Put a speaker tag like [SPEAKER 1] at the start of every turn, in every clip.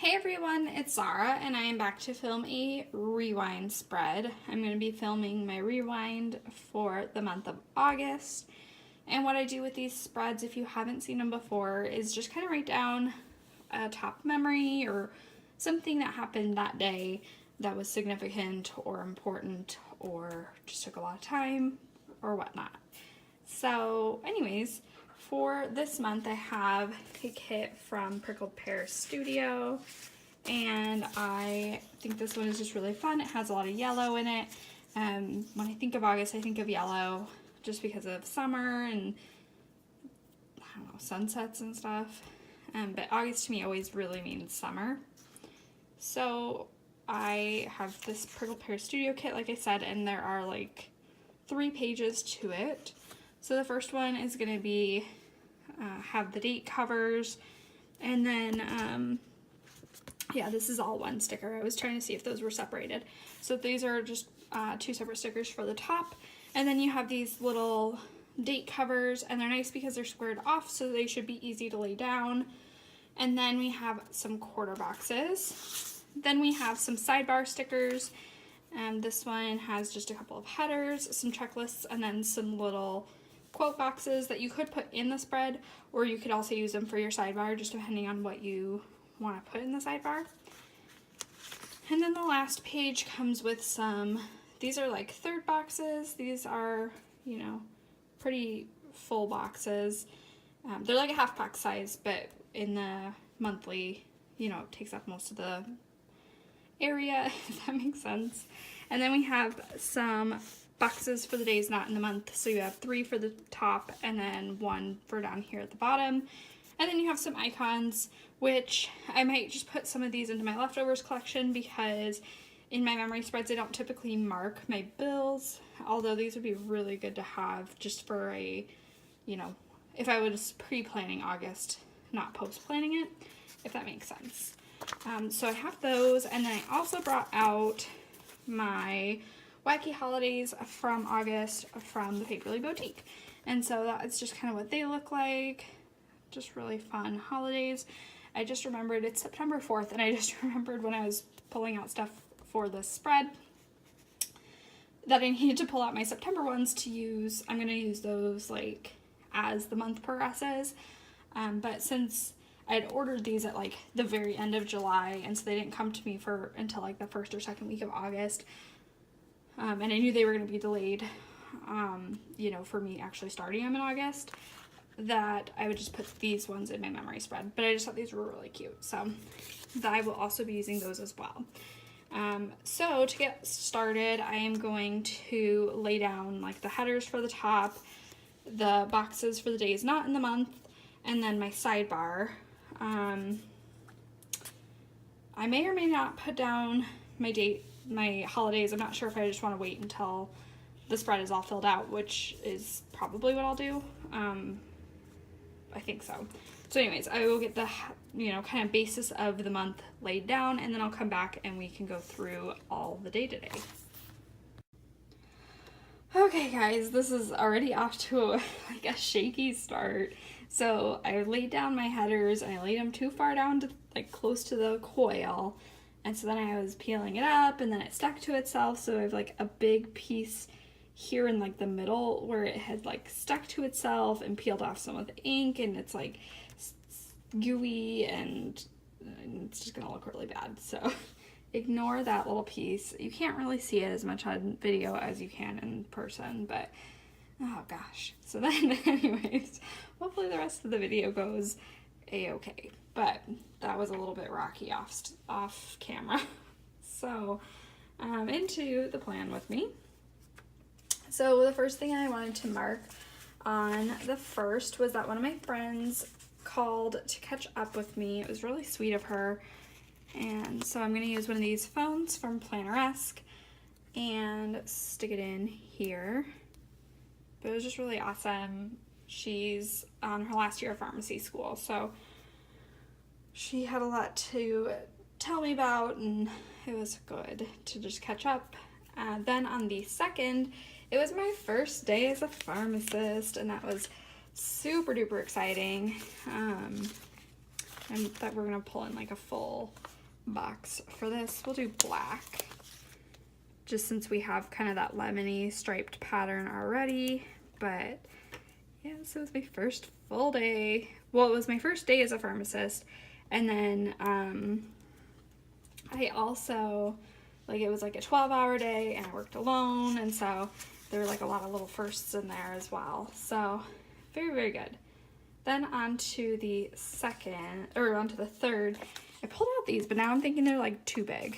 [SPEAKER 1] Hey everyone, it's Zara and I am back to film a rewind spread. I'm going to be filming my rewind for the month of August. And what I do with these spreads, if you haven't seen them before, is just kind of write down a top memory or something that happened that day that was significant or important or just took a lot of time or whatnot. So anyways, for this month I have a kit from Prickled Pear Studio, and I think this one is just really fun. It has a lot of yellow in it. When I think of August, I think of yellow just because of summer and, I don't know, sunsets and stuff. But August to me always really means summer. So I have this Prickled Pear Studio kit, like I said, and there are like 3 pages to it. So the first one is going to be have the date covers, and then yeah, this is all one sticker. I was trying to see if those were separated. So these are just 2 separate stickers for the top, and then you have these little date covers, and they're nice because they're squared off, so they should be easy to lay down. And then we have some quarter boxes. Then we have some sidebar stickers, and this one has just a couple of headers, some checklists, and then some little quote boxes that you could put in the spread, or you could also use them for your sidebar, just depending on what you want to put in the sidebar. And then the last page comes with some, these are like 3rd boxes. These are, you know, pretty full boxes. They're like a half pack size, but in the monthly, you know, it takes up most of the area, if that makes sense. And then we have some boxes for the days not in the month. So you have 3 for the top and then 1 for down here at the bottom. And then you have some icons, which I might just put some of these into my leftovers collection, because in my memory spreads I don't typically mark my bills, although these would be really good to have just for a, you know, if I was pre-planning August, not post-planning it, if that makes sense. So I have those, and then I also brought out my wacky holidays from August from the Paperly Boutique. And so that's just kind of what they look like. Just really fun holidays. I just remembered it's September 4th, and I just remembered when I was pulling out stuff for this spread that I needed to pull out my September ones to use. I'm going to use those like as the month progresses. But since I had ordered these at like the very end of July, and so they didn't come to me for until like the 1st or 2nd week of August, and I knew they were going to be delayed, you know, for me actually starting them in August, that I would just put these ones in my memory spread. But I just thought these were really cute, so I will also be using those as well. So to get started, I am going to lay down like the headers for the top, the boxes for the days not in the month, and then my sidebar. I may or may not put down my date, my holidays. I'm not sure if I just want to wait until the spread is all filled out, which is probably what I'll do. I think so. So anyways, I will get the, you know, kind of basis of the month laid down, and then I'll come back and we can go through all the day-to-day. Okay guys, this is already off to like a shaky start. So I laid down my headers, and I laid them too far down to like close to the coil, and so then I was peeling it up, and then it stuck to itself. So I have like a big piece here in like the middle where it had like stuck to itself and peeled off some of the ink, and it's like gooey, and it's just gonna look really bad. So ignore that little piece. You can't really see it as much on video as you can in person, but oh gosh. So then anyways, hopefully the rest of the video goes a-okay, but that was a little bit rocky off camera. So into the plan with me. So the first thing I wanted to mark on the 1st was that one of my friends called to catch up with me. It was really sweet of her. And so I'm going to use one of these phones from Planneresque and stick it in here. But it was just really awesome. She's on her last year of pharmacy school, so she had a lot to tell me about, and it was good to just catch up. Then on the 2nd, it was my first day as a pharmacist, and that was super duper exciting. and that we're gonna pull in like a full box for this. We'll do black, just since we have kind of that lemony striped pattern already. But yeah, so it was my first full day. Well, it was my first day as a pharmacist, and then I also, like, it was like a 12-hour day, and I worked alone, and so there were like a lot of little firsts in there as well. So very, very good. Then on to the second, or on to the third. I pulled out these, but now I'm thinking they're like too big.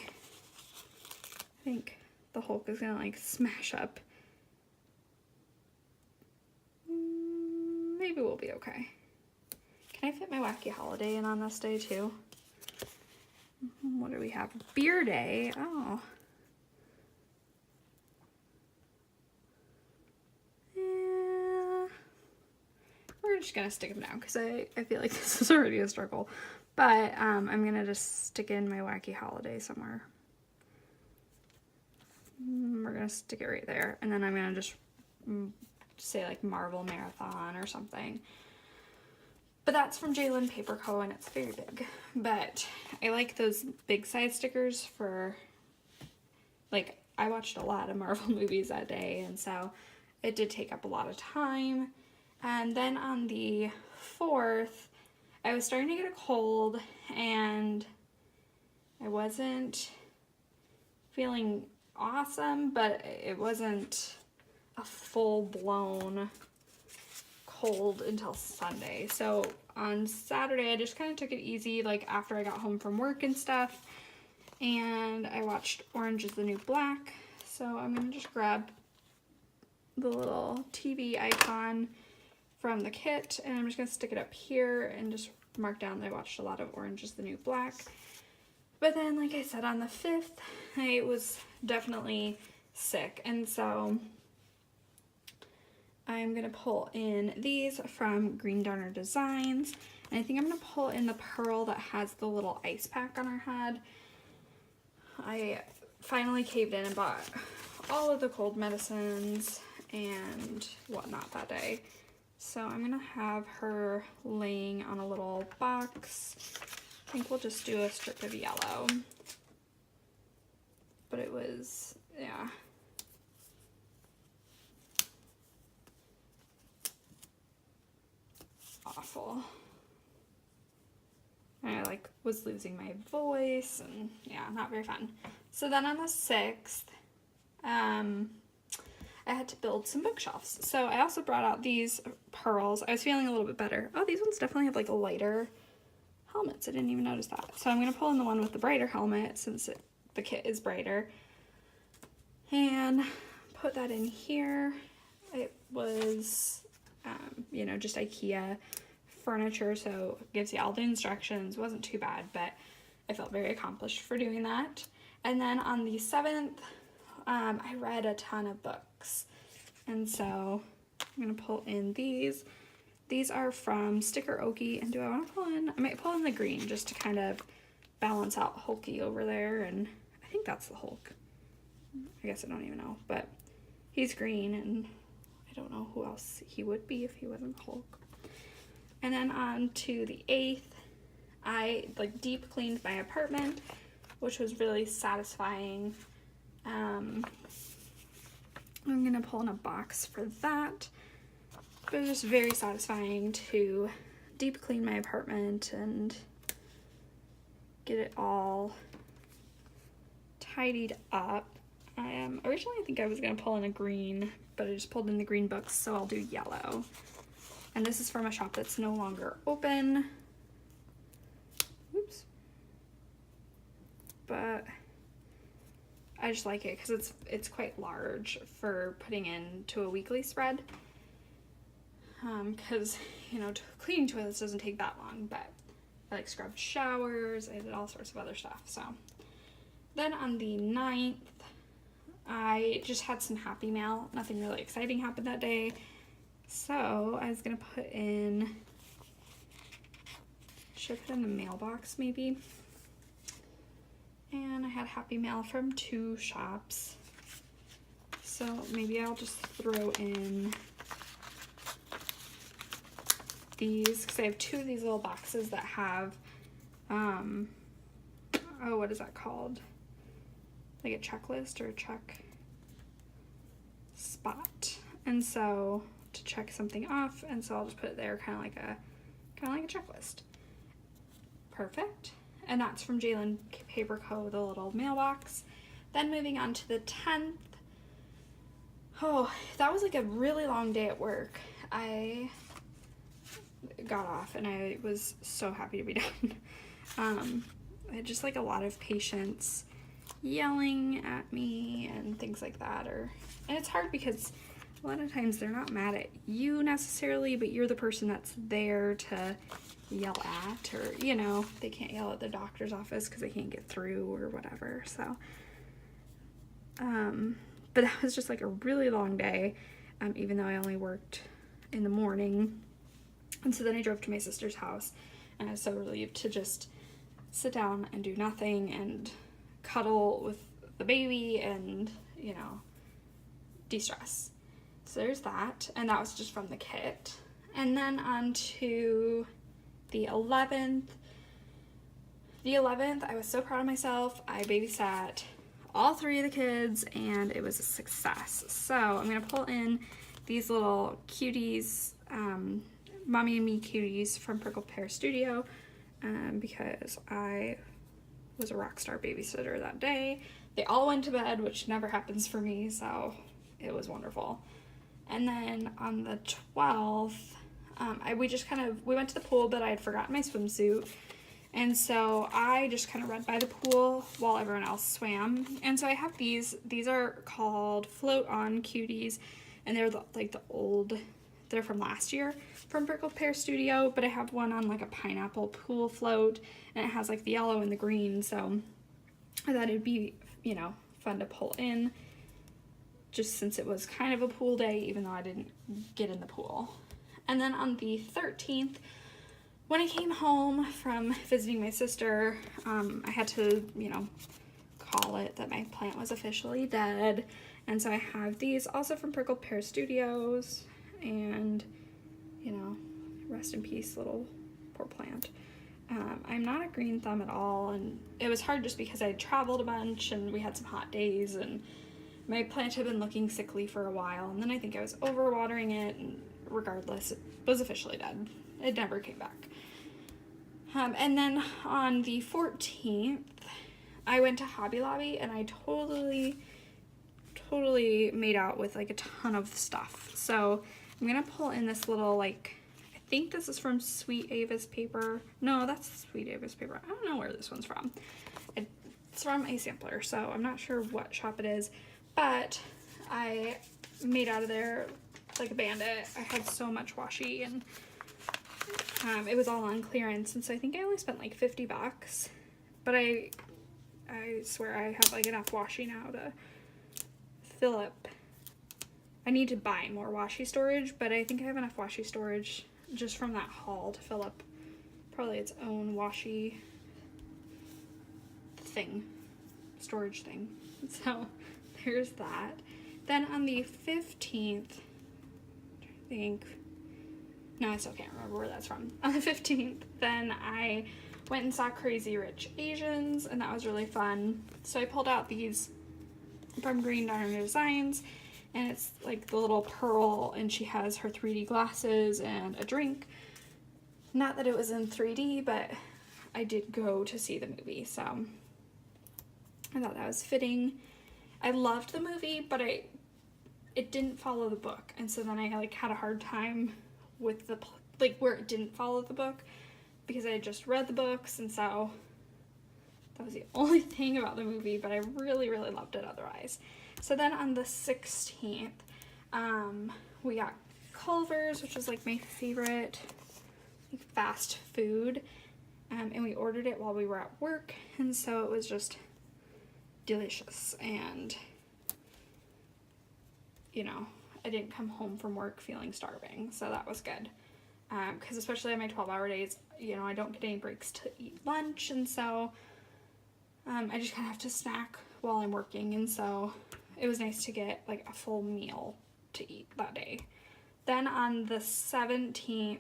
[SPEAKER 1] I think the Hulk is gonna like smash up. Maybe we'll be okay. Can I fit my Wacky Holiday in on this day too? What do we have? Beer Day. Oh. Yeah. We're just gonna stick them down because I feel like this is already a struggle. But I'm gonna just stick in my Wacky Holiday somewhere. We're gonna stick it right there, and then I'm gonna just say like Marvel Marathon or something. But that's from JLynnPaperCo, and it's very big. But I like those big size stickers for, like, I watched a lot of Marvel movies that day, and so it did take up a lot of time. And then on the 4th, I was starting to get a cold, and I wasn't feeling awesome, but it wasn't a full-blown cold until Sunday. So on Saturday, I just kind of took it easy, like after I got home from work and stuff, and I watched Orange is the New Black. So I'm gonna just grab the little TV icon from the kit, and I'm just gonna stick it up here and just mark down that I watched a lot of Orange is the New Black. But then, like I said, on the 5th, I was definitely sick, and so I'm gonna pull in these from Green Donor Designs, and I think I'm gonna pull in the pearl that has the little ice pack on her head. I finally caved in and bought all of the cold medicines and whatnot that day. So I'm gonna have her laying on a little box. I think we'll just do a strip of yellow. But it was, yeah. Awful. I like was losing my voice, and yeah, not very fun. So then on the 6th, I had to build some bookshelves. So I also brought out these pearls. I was feeling a little bit better. Oh, these ones definitely have like lighter helmets. I didn't even notice that. So I'm going to pull in the one with the brighter helmet since the kit is brighter. And put that in here. It was, you know, just IKEA furniture, so it gives you all the instructions. Wasn't too bad, but I felt very accomplished for doing that. And then on the 7th, I read a ton of books, and so I'm gonna pull in these. These are from Sticker Okie, and do I want to pull in? I might pull in the green just to kind of balance out Hulky over there, and I think that's the Hulk. I guess I don't even know, but he's green, and I don't know who else he would be if he wasn't Hulk. And then on to the 8th, I like deep cleaned my apartment, which was really satisfying. I'm gonna pull in a box for that, but it was just very satisfying to deep clean my apartment and get it all tidied up. Originally I think I was gonna pull in a green, but I just pulled in the green books, so I'll do yellow. And this is from a shop that's no longer open. Oops. But I just like it because it's quite large for putting into a weekly spread. Because, you know, cleaning toilets doesn't take that long, but I like scrubbed showers, I did all sorts of other stuff. So then on the 9th, I just had some happy mail. Nothing really exciting happened that day. So I was gonna put in, should I put in the mailbox maybe? And I had happy mail from 2 shops. So maybe I'll just throw in these, because I have 2 of these little boxes that have oh, what is that called? Like a checklist or a check spot. And so to check something off, and so I'll just put it there kind of like a checklist. Perfect. And that's from JLynnPaperCo, the little mailbox. Then moving on to the 10th. Oh, that was like a really long day at work. I got off and I was so happy to be done. I had just like a lot of patients yelling at me and things like that, and it's hard because a lot of times they're not mad at you necessarily, but you're the person that's there to yell at, or you know, they can't yell at the doctor's office because they can't get through or whatever. So but that was just like a really long day, even though I only worked in the morning. And so then I drove to my sister's house, and I was so relieved to just sit down and do nothing and cuddle with the baby and, you know, de-stress. So there's that, and that was just from the kit. And then on to the 11th. The 11th, I was so proud of myself. I babysat all 3 of the kids, and it was a success. So I'm going to pull in these little cuties, Mommy and Me cuties from Prickled Pear Studio, because I was a rock star babysitter that day. They all went to bed, which never happens for me, so it was wonderful. And then on the 12th, we went to the pool, but I had forgotten my swimsuit. And so I just kind of read by the pool while everyone else swam. And so I have these are called Float On Cuties, and they're they're from last year from Prickled Pear Studio, but I have one on like a pineapple pool float, and it has like the yellow and the green, so I thought it'd be, you know, fun to pull in, just since it was kind of a pool day, even though I didn't get in the pool. And then on the 13th, when I came home from visiting my sister, I had to, you know, call it that my plant was officially dead. And so I have these also from Prickled Pear Studios, and, you know, rest in peace, little poor plant. I'm not a green thumb at all, and it was hard just because I had traveled a bunch and we had some hot days, and my plant had been looking sickly for a while, and then I think I was overwatering it, and regardless, it was officially dead. It never came back. And then on the 14th, I went to Hobby Lobby, and I totally made out with like a ton of stuff. So I'm gonna pull in this little, like, I think this is from Sweet Ava's Paper. No, that's Sweet Ava's Paper. I don't know where this one's from. It's from a sampler, so I'm not sure what shop it is, but I made out of there like a bandit. I had so much washi, and it was all on clearance, and so I think I only spent like $50, but I swear I have like enough washi now to fill up. I need to buy more washi storage, but I think I have enough washi storage just from that haul to fill up probably its own washi thing, storage thing. So there's that. Then on the 15th, I think, no, I still can't remember where that's from. On the 15th, then I went and saw Crazy Rich Asians, and that was really fun. So I pulled out these from Planneresque Designs, and it's like the little pearl, and she has her 3D glasses and a drink. Not that it was in 3D, but I did go to see the movie, so I thought that was fitting. I loved the movie, but it didn't follow the book, and so then I like had a hard time with the where it didn't follow the book, because I had just read the books, and so that was the only thing about the movie, but I really loved it otherwise. So then on the 16th, we got Culver's, which is like my favorite like fast food, and we ordered it while we were at work, and so it was just delicious. And, you know, I didn't come home from work feeling starving, so that was good. Because especially on my 12-hour days, you know, I don't get any breaks to eat lunch, and so I just kind of have to snack while I'm working, and so it was nice to get like a full meal to eat that day. Then on the 17th,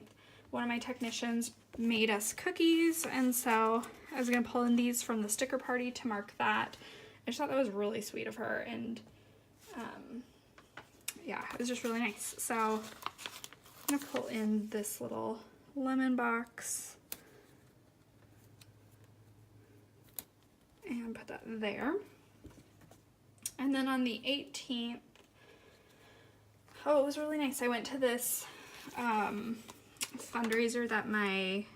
[SPEAKER 1] one of my technicians made us cookies, and so I was gonna pull in these from the sticker party to mark that. I just thought that was really sweet of her, and yeah, it was just really nice. So I'm gonna pull in this little lemon box and put that there. And then on the 18th, oh, it was really nice. I went to this fundraiser that my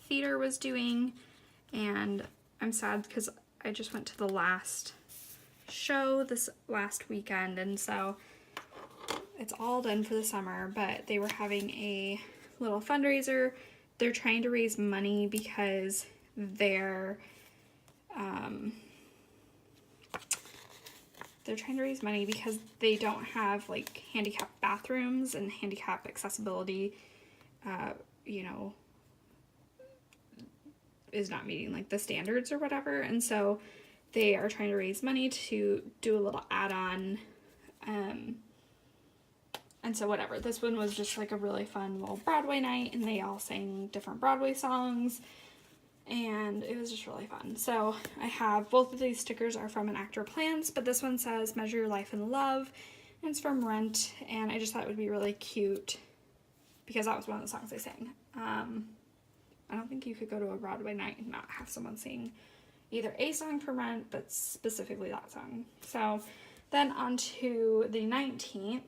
[SPEAKER 1] theater was doing, and I'm sad because I just went to the last show this last weekend, and so it's all done for the summer, but they were having a little fundraiser. They're trying to raise money because they're trying to raise money because they don't have like handicap bathrooms, and handicap accessibility, you know, is not meeting like the standards or whatever. And so they are trying to raise money to do a little add-on. And so whatever, this one was just like a really fun little Broadway night, and they all sang different Broadway songs, and it was just really fun. So I have both of these stickers are from an actor plans, but this one says Measure Your Life in Love, and it's from Rent, and I just thought it would be really cute because that was one of the songs they sang. I don't think you could go to a Broadway night and not have someone sing either a song from Rent, but specifically that song. So then on to the 19th.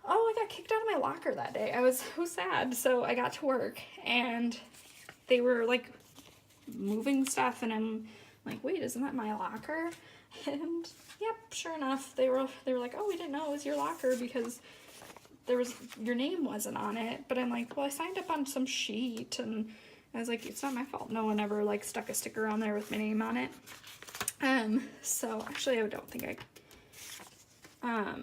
[SPEAKER 1] Oh, I got kicked out of my locker that day. I was so sad. So I got to work, and they were like moving stuff, and I'm like, wait, isn't that my locker? And yep, sure enough, they were like, oh, we didn't know it was your locker because your name wasn't on it. But I'm like, well, I signed up on some sheet, and I was like, it's not my fault. No one ever like stuck a sticker on there with my name on it. So actually I don't think I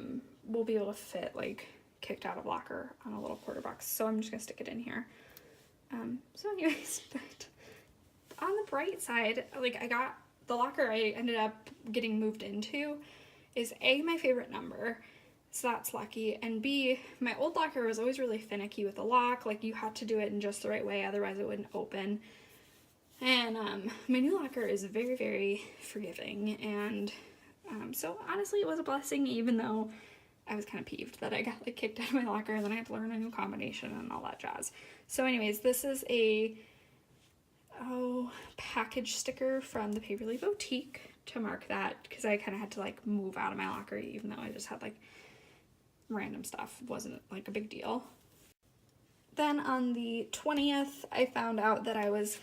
[SPEAKER 1] will be able to fit like kicked out of locker on a little quarter box, so I'm just gonna stick it in here. So anyways, but on the bright side, like I got the locker I ended up getting moved into is A, my favorite number, so that's lucky, and B, my old locker was always really finicky with the lock. Like you had to do it in just the right way, otherwise it wouldn't open. And my new locker is very, very forgiving, and so honestly it was a blessing, even though I was kind of peeved that I got like kicked out of my locker and then I had to learn a new combination and all that jazz. So anyways, this is a package sticker from the Paperly Boutique to mark that, because I kind of had to like move out of my locker, even though I just had like random stuff. It wasn't like a big deal. Then on the 20th, I found out that I was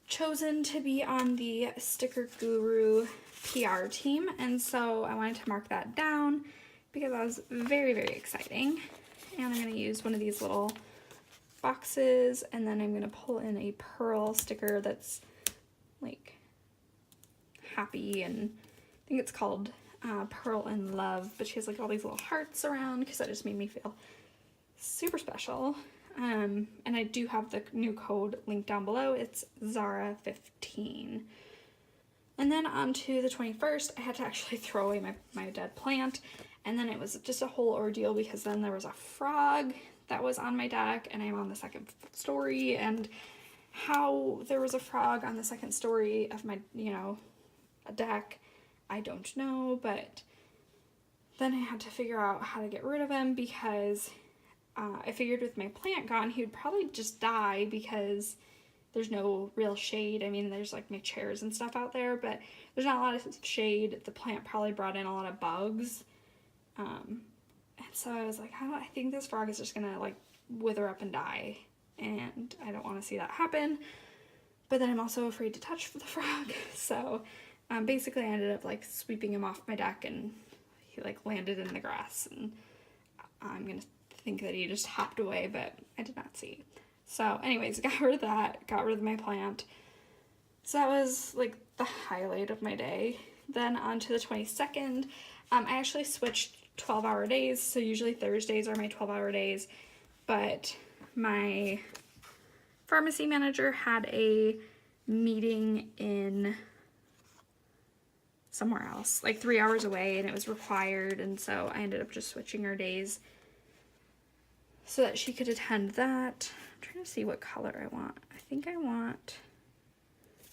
[SPEAKER 1] chosen to be on the Sticker Guru PR team, and so I wanted to mark that down because that was very, very exciting. And I'm going to use one of these little boxes, and then I'm going to pull in a pearl sticker that's like happy, and I think it's called Pearl in Love, but she has like all these little hearts around because that just made me feel super special. And I do have the new code linked down below. It's Zara15. And then on to the 21st, I had to actually throw away my dead plant, and then it was just a whole ordeal because then there was a frog that was on my deck, and I'm on the second story, and how there was a frog on the second story of my, a deck, I don't know, but then I had to figure out how to get rid of him because I figured with my plant gone, he would probably just die because there's no real shade. I mean, there's like my chairs and stuff out there, but there's not a lot of shade. The plant probably brought in a lot of bugs. And so I was like, I think this frog is just gonna like wither up and die, and I don't want to see that happen. But then I'm also afraid to touch the frog. So basically I ended up like sweeping him off my deck, and he like landed in the grass, and I'm gonna think that he just hopped away, but I did not see. So anyways, got rid of that, got rid of my plant. So that was like the highlight of my day. Then on to the 22nd, I actually switched 12-hour days. So usually Thursdays are my 12-hour days, but my pharmacy manager had a meeting in somewhere else, like 3 hours away, and it was required, and so I ended up just switching our days. so that she could attend that. I'm trying to see what color I want. I think I want,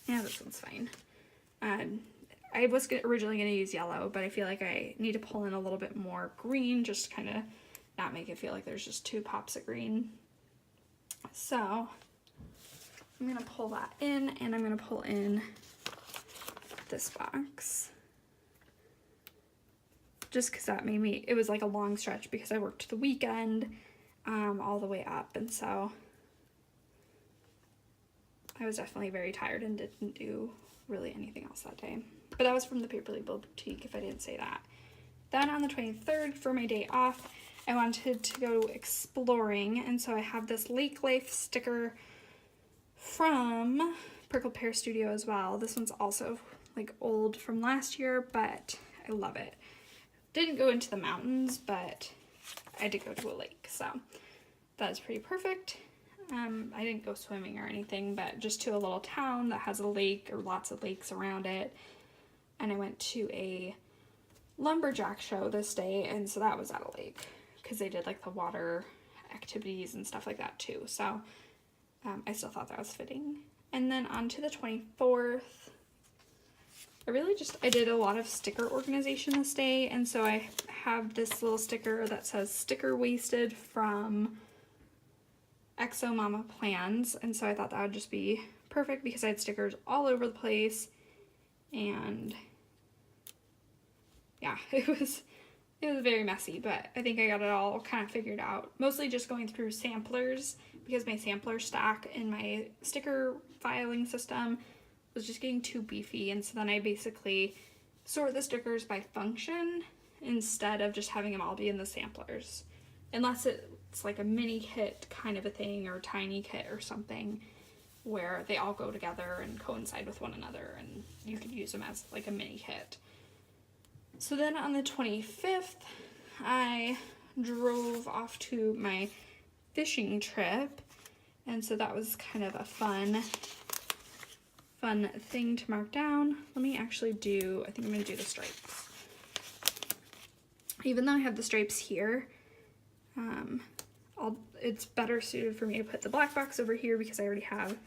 [SPEAKER 1] yeah, this one's fine. I was originally going to use yellow, but I feel like I need to pull in a little bit more green, just to kind of not make it feel like there's just 2 pops of green. So I'm going to pull that in, and I'm going to pull in this box. Just because that made me, it was like a long stretch because I worked the weekend all the way up, and so I was definitely very tired and didn't do really anything else that day. But that was from the Paperly Bowtique, if I didn't say that. Then on the 23rd, for my day off, I wanted to go exploring, and so I have this Lake Life sticker from Prickled Pear Studio as well. This one's also like old from last year, but I love it. Didn't go into the mountains, but I did go to a lake, so that is pretty perfect. I didn't go swimming or anything, but just to a little town that has a lake or lots of lakes around it. And I went to a lumberjack show this day, and so that was at a lake because they did like the water activities and stuff like that too. So I still thought that was fitting. And then on to the 24th, I did a lot of sticker organization this day, and so I have this little sticker that says sticker wasted from xo.mamaplans, and so I thought that would just be perfect because I had stickers all over the place, and yeah, it was very messy, but I think I got it all kind of figured out. Mostly just going through samplers because my sampler stack in my sticker filing system was just getting too beefy, and so then I basically sort the stickers by function instead of just having them all be in the samplers. Unless it's like a mini kit kind of a thing, or a tiny kit or something where they all go together and coincide with one another, and you could use them as like a mini kit. So then on the 25th, I drove off to my fishing trip, and so that was kind of a fun thing to mark down. Let me actually I think I'm going to do the stripes. Even though I have the stripes here, it's better suited for me to put the black box over here because I already have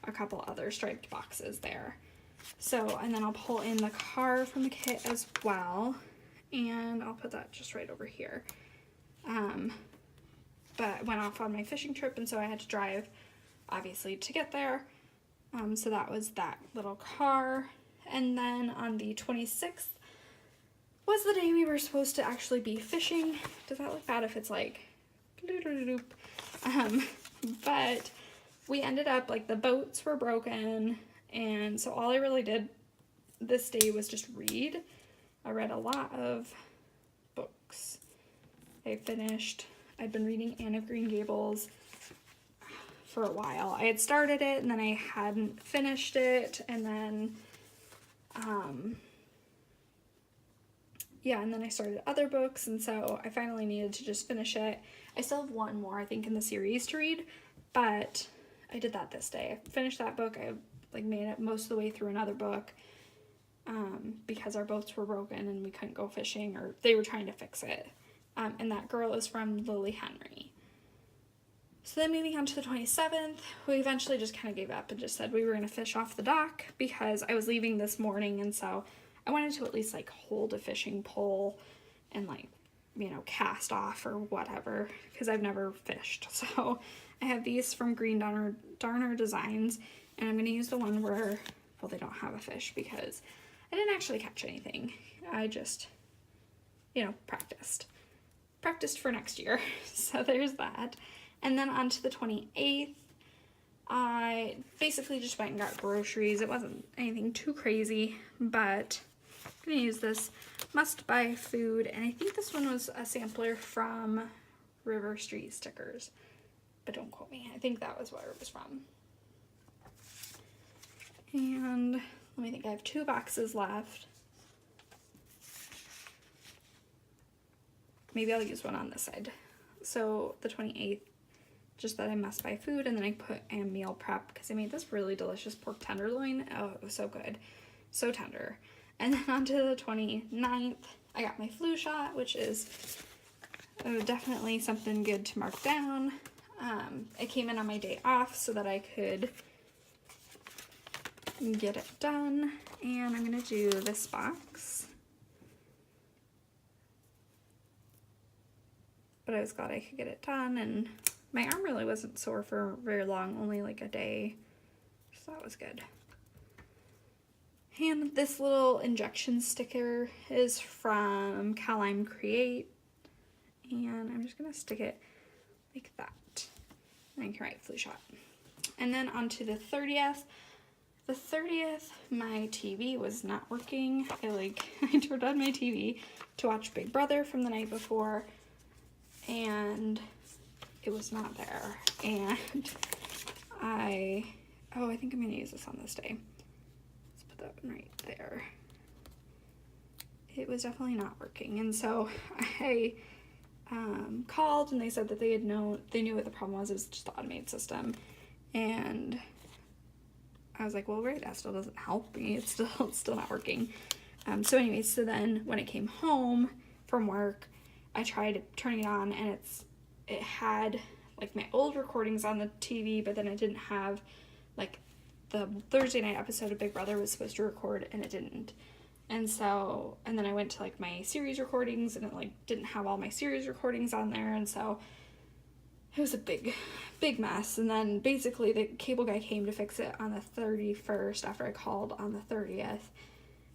[SPEAKER 1] a couple other striped boxes there. So, and then I'll pull in the car from the kit as well, and I'll put that just right over here. But I went off on my fishing trip, and so I had to drive, obviously, to get there. So that was that little car. And then on the 26th was the day we were supposed to actually be fishing. Does that look bad if it's like doop? But we ended up, like, the boats were broken, and so all I really did this day was just read. I read a lot of books. I'd been reading Anne of Green Gables for a while. I had started it, and then I hadn't finished it, and then and then I started other books, and so I finally needed to just finish it. I still have one more, I think, in the series to read, but I did that this day. I finished that book. I made it most of the way through another book because our boats were broken and we couldn't go fishing, or they were trying to fix it. And that girl is from Lillie Henry. So then moving on to the 27th, we eventually just kind of gave up and just said we were going to fish off the dock because I was leaving this morning, and so I wanted to at least hold a fishing pole and cast off or whatever, because I've never fished. So I have these from Darner Designs, and I'm going to use the one where, well, they don't have a fish because I didn't actually catch anything. I just, practiced for next year. So there's that. And then on to the 28th, I basically just went and got groceries. It wasn't anything too crazy, but I'm going to use this Must Buy Food, and I think this one was a sampler from River Street Stickers, but don't quote me. I think that was where it was from. And let me think, I have 2 boxes left. Maybe I'll use one on this side. So the 28th, just that I must buy food, and then I put a meal prep because I made this really delicious pork tenderloin. Oh, it was so good. So tender. And then on to the 29th, I got my flu shot, which is definitely something good to mark down. It came in on my day off so that I could get it done, and I'm gonna do this box. But I was glad I could get it done, and my arm really wasn't sore for very long, only like a day, so that was good. And this little injection sticker is from Calime Create, and I'm just gonna stick it like that. And I can write flu shot. And then on to the 30th. The 30th, my TV was not working. I turned on my TV to watch Big Brother from the night before, and it was not there. And I think I'm gonna use this on this day. Let's put that one right there. It was definitely not working, and so I called, and they said that they knew what the problem was. It was just the automated system, and I was like, well, great, that still doesn't help me. It's still not working. So anyways, so then when I came home from work, I tried turning it on, and it had like my old recordings on the TV, but then it didn't have like the Thursday night episode of Big Brother was supposed to record, and it didn't. And then I went to like my series recordings, and it like didn't have all my series recordings on there, and so it was a big mess. And then basically the cable guy came to fix it on the 31st after I called on the 30th.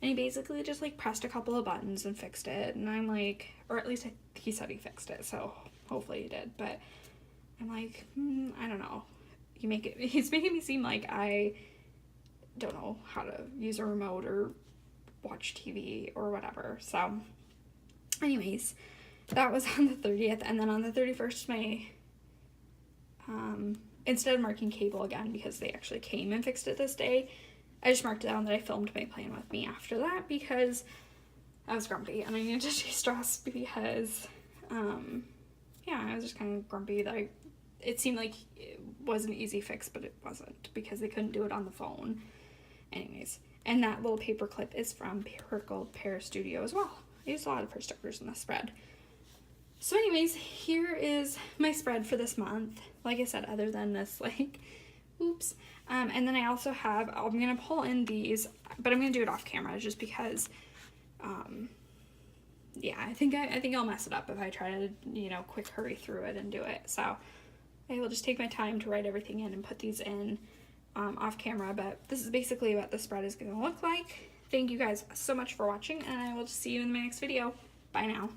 [SPEAKER 1] And he basically just like pressed a couple of buttons and fixed it. And I'm like, or at least he said he fixed it, so hopefully he did. But I'm like, I don't know. He's making me seem like I don't know how to use a remote or watch TV or whatever. So anyways, that was on the 30th. And then on the 31st, my instead of marking cable again, because they actually came and fixed it this day, I just marked down that I filmed my plan with me after that, because I was grumpy and I needed to de-stress, because yeah, I was just kind of grumpy that it seemed like it was an easy fix, but it wasn't, because they couldn't do it on the phone. Anyways, and that little paper clip is from Prickled Pear Studio as well. I used a lot of her stickers in the spread. So anyways, here is my spread for this month. Like I said, other than this, like, oops. And then I also have, I'm going to pull in these, but I'm going to do it off camera just because, yeah, I think I'll mess it up if I try to, quick hurry through it and do it. So I will just take my time to write everything in and put these in off camera. But this is basically what the spread is going to look like. Thank you guys so much for watching, and I will just see you in my next video. Bye now.